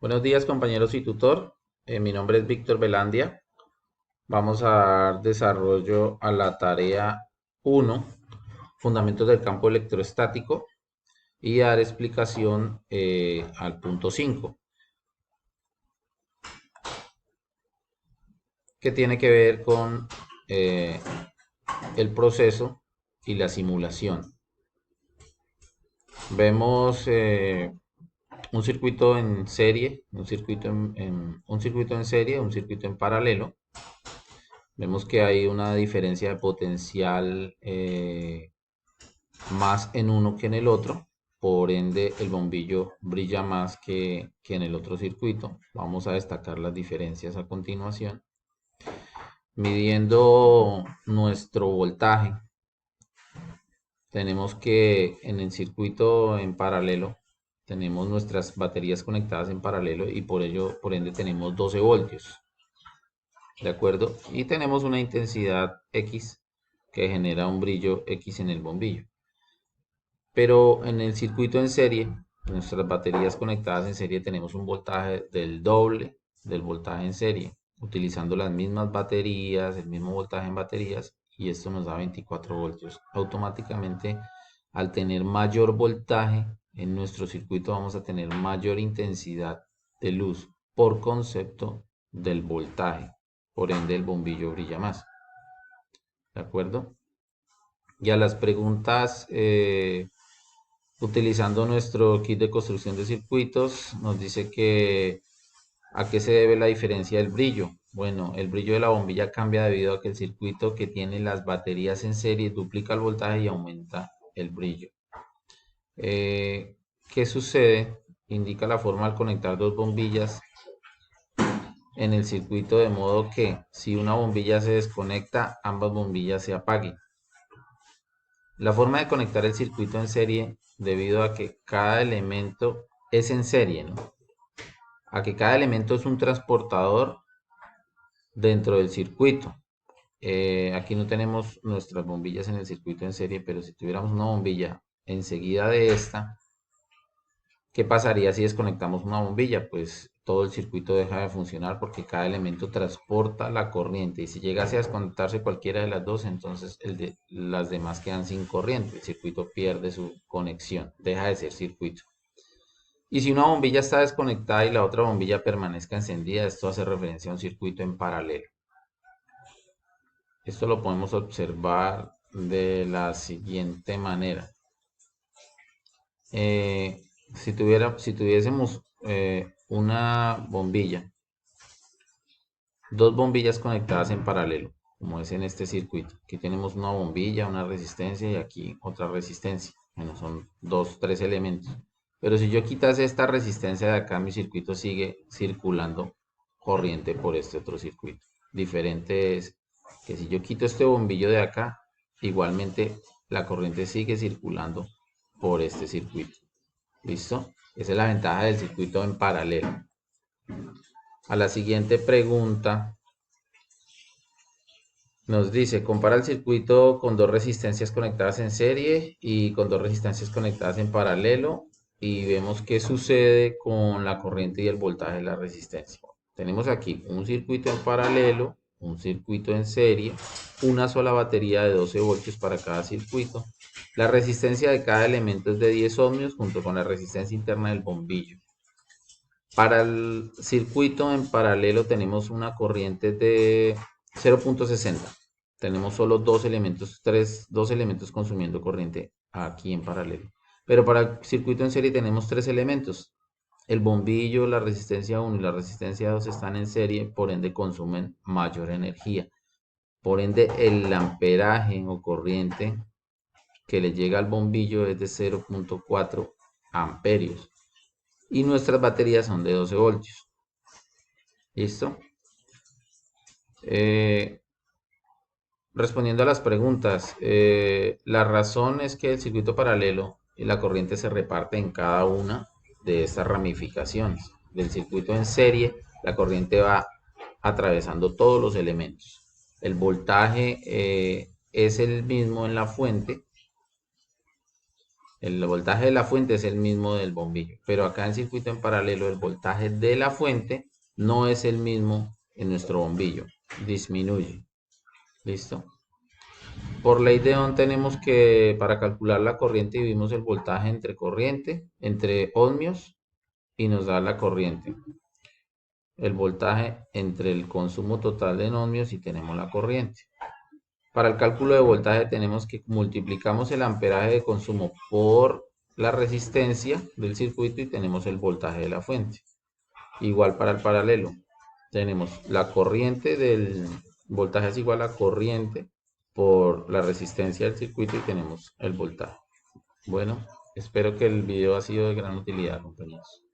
Buenos días, compañeros y tutor. Mi nombre es Víctor Velandia. Vamos a dar desarrollo a la tarea 1, Fundamentos del campo electrostático, y dar explicación al punto 5, que tiene que ver con eh, el proceso y la simulación. Vemos un circuito en serie, un circuito en serie, un circuito en paralelo. Vemos que hay una diferencia de potencial más en uno que en el otro. Por ende, el bombillo brilla más que en el otro circuito. Vamos a destacar las diferencias a continuación. Midiendo nuestro voltaje, tenemos que en el circuito en paralelo tenemos nuestras baterías conectadas en paralelo y por ende tenemos 12 voltios. ¿De acuerdo? Y tenemos una intensidad X que genera un brillo X en el bombillo. Pero en el circuito en serie, en nuestras baterías conectadas en serie, tenemos un voltaje del doble del voltaje en serie, utilizando las mismas baterías, el mismo voltaje en baterías, y esto nos da 24 voltios. Automáticamente, al tener mayor voltaje en nuestro circuito, vamos a tener mayor intensidad de luz por concepto del voltaje. Por ende, el bombillo brilla más. ¿De acuerdo? Y a las preguntas, utilizando nuestro kit de construcción de circuitos, nos dice que a qué se debe la diferencia del brillo. Bueno, el brillo de la bombilla cambia debido a que el circuito que tiene las baterías en serie duplica el voltaje y aumenta el brillo. Eh, ¿Qué sucede? Indica la forma al conectar dos bombillas en el circuito de modo que si una bombilla se desconecta, ambas bombillas se apaguen. La forma de conectar el circuito en serie, debido a que cada elemento es en serie, ¿no? A que cada elemento es un transportador dentro del circuito. Aquí no tenemos nuestras bombillas en el circuito en serie, pero si tuviéramos una bombilla enseguida de esta, ¿qué pasaría si desconectamos una bombilla? Pues todo el circuito deja de funcionar porque cada elemento transporta la corriente, y si llegase a desconectarse cualquiera de las dos, entonces las demás quedan sin corriente, el circuito pierde su conexión, deja de ser circuito. Y si una bombilla está desconectada y la otra bombilla permanezca encendida, esto hace referencia a un circuito en paralelo. Esto lo podemos observar de la siguiente manera. Eh, si tuviésemos una bombilla, dos bombillas conectadas en paralelo, como es en este circuito. Aquí tenemos una bombilla, una resistencia y aquí otra resistencia. Bueno, son dos, tres elementos. Pero si yo quitase esta resistencia de acá, mi circuito sigue circulando corriente por este otro circuito. Diferente es que si yo quito este bombillo de acá, igualmente la corriente sigue circulando por este circuito. ¿Listo? Esa es la ventaja del circuito en paralelo. A la siguiente pregunta nos dice, compara el circuito con dos resistencias conectadas en serie y con dos resistencias conectadas en paralelo, y vemos qué sucede con la corriente y el voltaje de la resistencia. Tenemos aquí un circuito en paralelo, un circuito en serie, una sola batería de 12 voltios para cada circuito. La resistencia de cada elemento es de 10 ohmios junto con la resistencia interna del bombillo. Para el circuito en paralelo tenemos una corriente de 0.60. Tenemos solo dos elementos consumiendo corriente aquí en paralelo. Pero para el circuito en serie tenemos tres elementos. El bombillo, la resistencia 1 y la resistencia 2 están en serie, por ende consumen mayor energía. Por ende, el amperaje o corriente que le llega al bombillo es de 0.4 amperios. Y nuestras baterías son de 12 voltios. ¿Listo? Eh, Respondiendo a las preguntas, la razón es que el circuito paralelo y la corriente se reparte en cada una de estas ramificaciones. Del circuito en serie, la corriente va atravesando todos los elementos. El voltaje es el mismo en la fuente, El voltaje de la fuente es el mismo del bombillo, pero acá en circuito en paralelo el voltaje de la fuente no es el mismo en nuestro bombillo, disminuye. ¿Listo? Por ley de Ohm tenemos que, para calcular la corriente, dividimos el voltaje entre corriente, entre ohmios, y nos da la corriente. El voltaje entre el consumo total de ohmios y tenemos la corriente. Para el cálculo de voltaje tenemos que multiplicamos el amperaje de consumo por la resistencia del circuito y tenemos el voltaje de la fuente. Igual para el paralelo. Tenemos la corriente del voltaje es igual a corriente por la resistencia del circuito y tenemos el voltaje. Bueno, espero que el video ha sido de gran utilidad, compañeros.